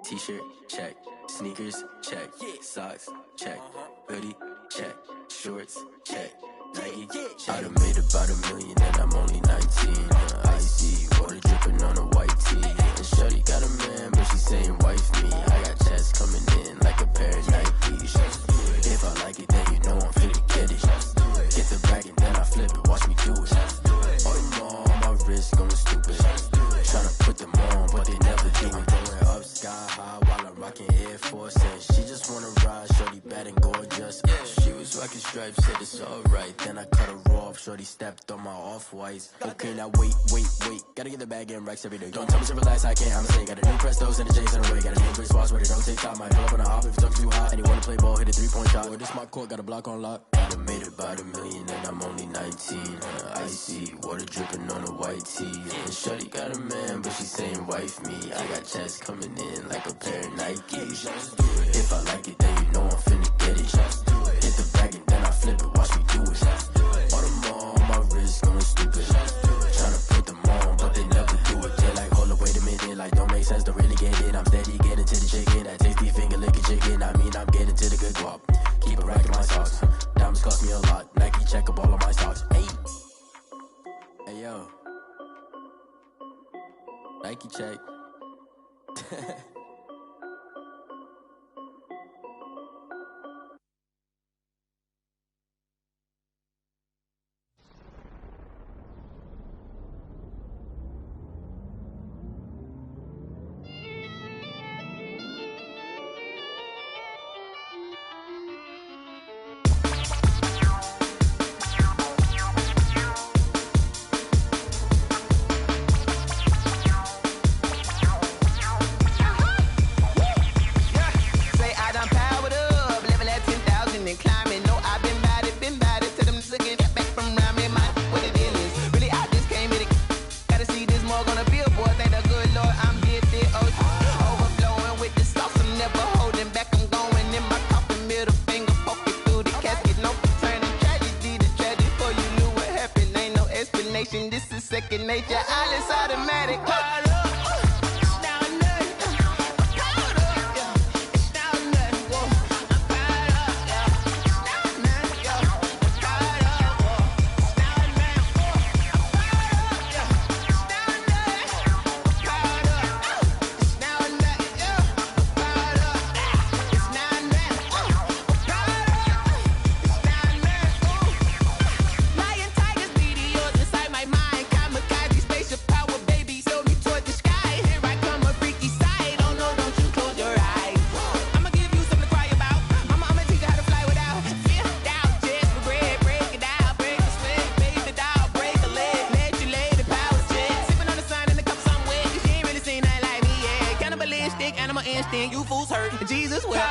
T-shirt check. Sneakers check. Socks check. Hoodie check. Shorts check. Nike I done made about $1 million and I'm only 19. Icy water dripping on a white tee. And shorty got a man, but she saying wife me. I got checks coming in like a pair of Nikes. If I like it, then you know I'm finna get it. Get the bag and then I flip it, watch me do it. All them on my wrist going stupid. Tryna put them on, but they never do it. Going up sky high while I'm rocking Air Force. And she just wanna ride, shorty bad and gorgeous. She was rocking stripes, said it's alright. Then I cut her off, shorty stepped on my off-whites. Okay, now wait. Gotta get the bag and racks every day. Don't tell me to relax, I can't, I'm saying. Got a new Prestos and a J's in the way. Got a new Chris Foss, but it don't take time. Might pull up on a hop if it's up too hot. And you wanna play ball, hit a 3-point shot. Or this my court, got a block on lock. I done made about $1 million and I'm only 19. Icy water dripping on a white tee. And shorty got a man, but she saying wife me. I got checks coming in like a pair of Nikes. If I like it, then you know I'm finna get it. Hit the bag and then I flip it, watch me do it. All them on my wrist going stupid. Tryna put them on, but they never do it. They like, hold up, wait a minute, like don't make sense, don't really get it. I'm steady getting to the chicken, that tasty finger licking chicken. I mean, I'm getting to the good guap. Keep a rack in my socks. Diamonds cost me a lot. Nike check up all of my stocks. Hey yo, Nike check. second nature. All is automatic. You fools hurt. Jesus will.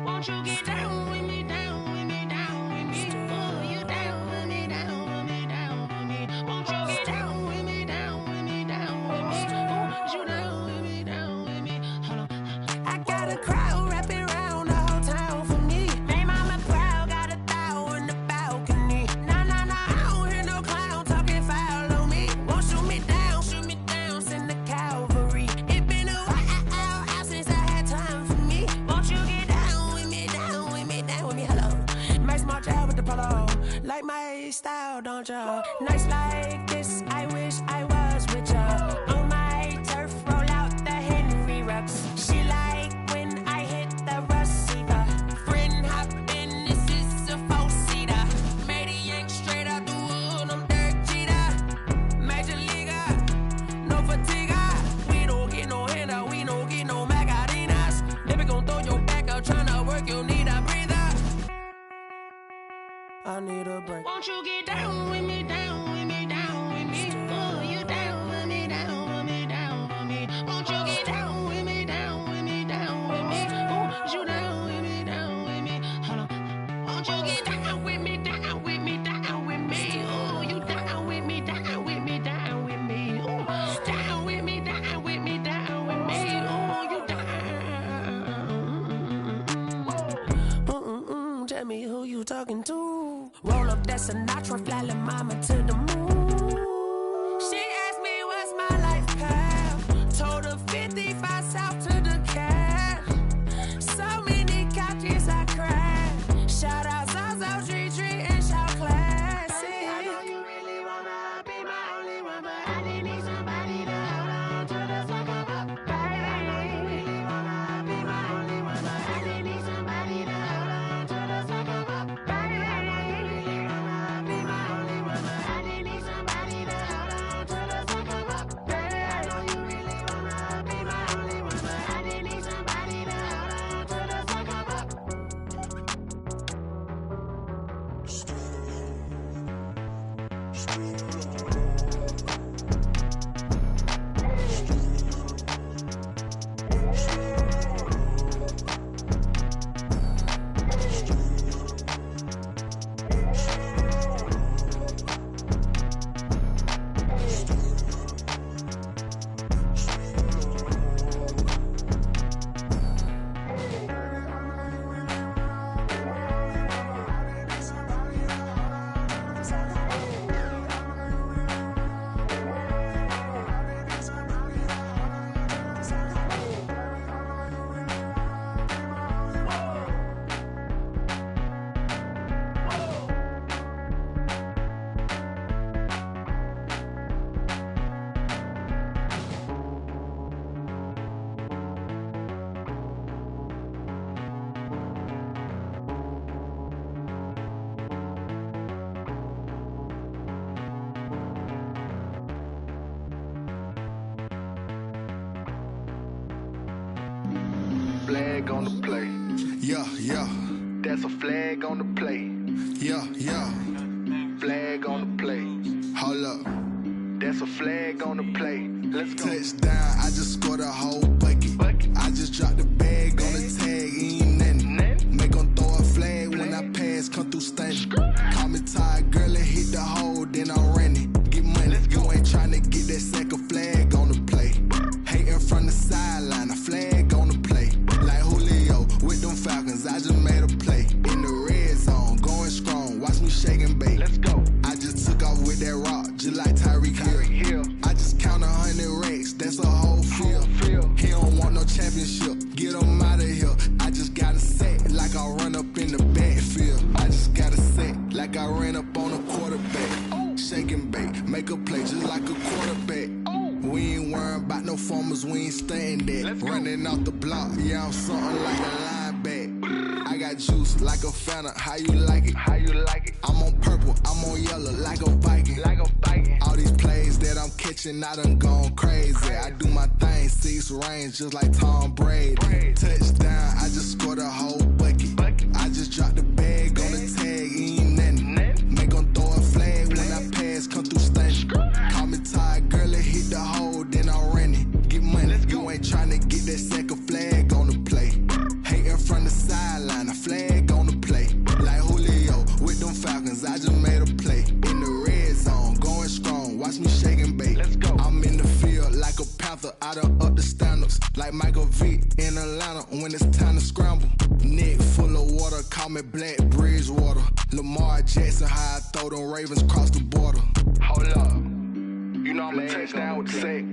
Won't you get down with me, down with me, down with me? Oh, you down with me, down with me, down with me. Won't you get down with me, down with me, down with me? Oh, you down with me, down with me? Hold on. I got a crowd wrapping around the whole town for me. Name mama proud, got a thou in the balcony. Nah, I don't hear no clown talking foul on me. Won't shoot me down, send the cavalry. It been a while since I had time for me. Won't you get down with me, down with me, down with me? Hello. Max March out with the polo. Like my style, don't ya? Nights like this, I wish I was with ya. On my turf, roll out the Henry Rux. She like when I hit the receiver. Friend hop in, this is a four-seater. Made a yank straight out the wood, I'm Derek Jeter. Major leaguer, no fatigue. We don't get no handout, we don't get no Macarinas. Never gon' throw your back out, tryna work, you need a breather. I need a break. Won't you get down with me, down with me, down with me? Oh, you down with me, down with me, down with me? Won't you get down with me, down with me, down with me? Oh, you down with me, down with me? Hold on. Won't you get down with me, down with me, down with me? Oh, you down with me, down with me, down with me? Oh, down with me, down with me, down with me? Oh, you down. Tell me who you talking to. Roll up that Sinatra, fly la mama to the moon. She asked me what's my life path. Told her 55 south to the cat. So many couches I cried. Shout out Zazo, Tree, and shout classic. I know you really wanna be my only one, but I didn't need somebody to hold on to the second up. Baby, I really wanna be my only one, but I didn't need somebody to hold on to the second up. Baby, I really wanna be my only one, but I didn't need somebody to flag on the play. Yeah, yeah. That's a flag on the play. Yeah, yeah. Flag on the play. Hold up. That's a flag on the play. Let's go. Touchdown, I just scored a whole bucket. I just dropped the bag on the tag, ain't nothing. Make them throw a flag when I pass, come through stunning. Call me tired, girl, and hit the hole, then I'm running. Get money, you ain't tryna get that second flag on the play. Hating from the sideline, a flag on the play. Like Julio with them Falcons, I just made a play. In the red zone, going strong, watch me shake and bake. Let's go. I just took off with that rock, just like Tyreek Hill. I just count 100 racks, that's a whole field. He don't want no championship, get him out of here. I just got a set, like I run up in the backfield. I just got a set, like I ran up on a quarterback. Shake and bake, make a play just like a quarterback. We ain't worrying about no formers, we ain't staying there. Running off the block, yeah, I'm something like a linebacker. I got juice like a Fanta, how you like it? How you like it? I'm on purple, I'm on yellow like a Viking. Like a Viking. All these plays that I'm catching, I done gone crazy. I do my thing, 6 range just like Tom Brady. Touchdown, I just scored a whole bucket. I just dropped the bag on the tag, ain't nothing. Make them throw a flag when I pass, come through stunning. Call me tired, girl, and hit the hole, then I'm running. Get money, you ain't tryna get that second flag on the play. Hating from the sideline, a flag on the play. Like Julio with them Falcons, I just made a play. In the red zone, going strong, watch me shake and bake. Let's go. I'm in the field like a Panther, I done up the standards. Like Michael Vick in Atlanta when it's time to scramble. Neck full of water, call me Black Bridgewater. Lamar Jackson, how I throw them Ravens cross the border. Hold up. You know I'm a touchdown with the sack.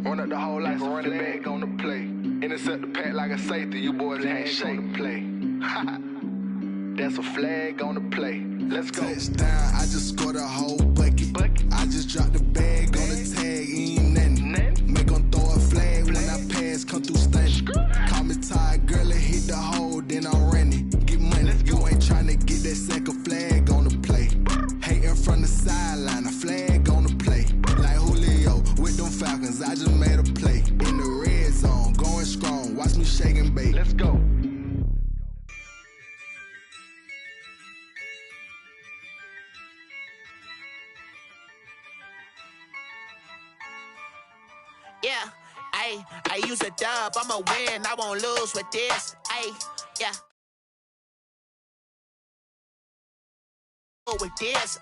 Run up the whole like a running back on the play. Intercept the pack like a safety, you boys ain't shake. On the play. That's a flag on the play. Let's go. Touchdown, I just scored a whole bucket. I just dropped the bag on the tag, ain't nothing. Make them throw a flag when I pass, come through stunning. Call me tired, girl, and hit the hole, then I'm running. Get money, you ain't tryna get that second flag on the play. Hating from the sideline, a flag on the play. Like Julio with them Falcons, I just made a play. In the red zone, going strong, watch me shake and bake. Let's go. Yeah, I use a dub, I'ma win, I won't lose with this. Yeah. With this,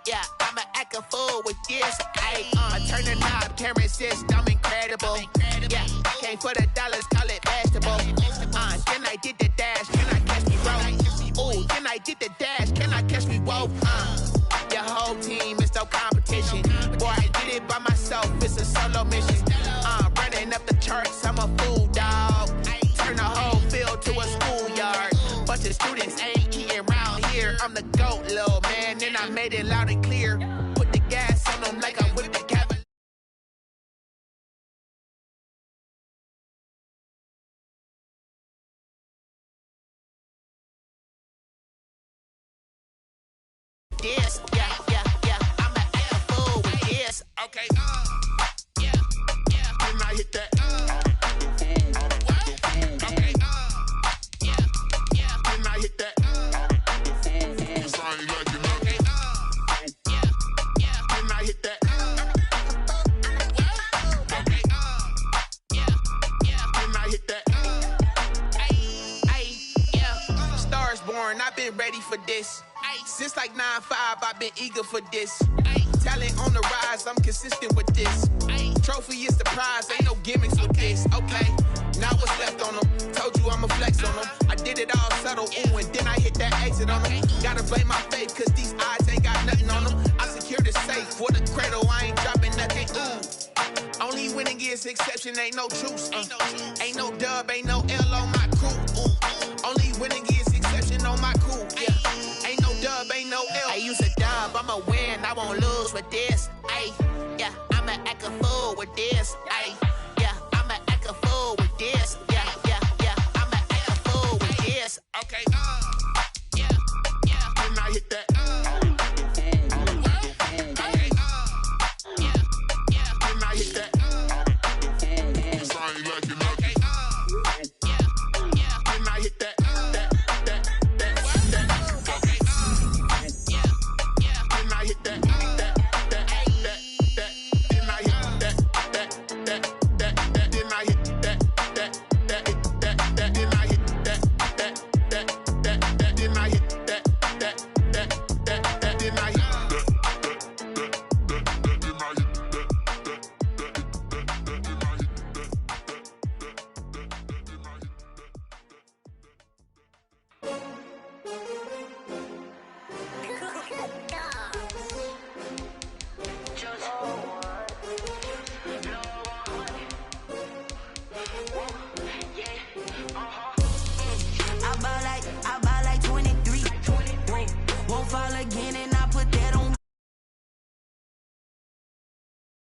yeah, I'ma act a fool with this, I turn the knob, camera assist, I'm incredible. Yeah, came for the dollars, call it vegetable. Then I did the dash, can I catch me roll? Ooh, then I did the dash, can I catch me roll? Your whole team is no competition. Boy, I did it by myself, it's a solo mission. Running up the charts, I'm a fool, dog. Turn the whole field to a schoolyard. Bunch of students ain't eating round here. I'm the GOAT, little man, and I made it loud and clear. Put the gas on them like I'm with the Cavaliers. This, yeah, I'ma act a fool with this. Okay, yeah, and I hit that. Okay, yeah, and I hit that. Cause I ain't like it nothing. Yeah, and I hit that. Okay, yeah, and I hit that. Yeah, Stars born, I've been ready for this. Since like 9-5, I've been eager for this. Talent on the rise, I'm consistent with this. Trophy is the prize, ain't no gimmicks with this. Okay, now what's left on them? Told you I'ma flex on them. I did it all subtle, ooh, and then I hit that exit on them. Gotta blame my faith, cause these odds ain't got nothing on them. I secure the safe for the cradle, I ain't dropping nothing, ooh. Only winning is exception, ain't no truce. Ain't no dub, ain't no L on my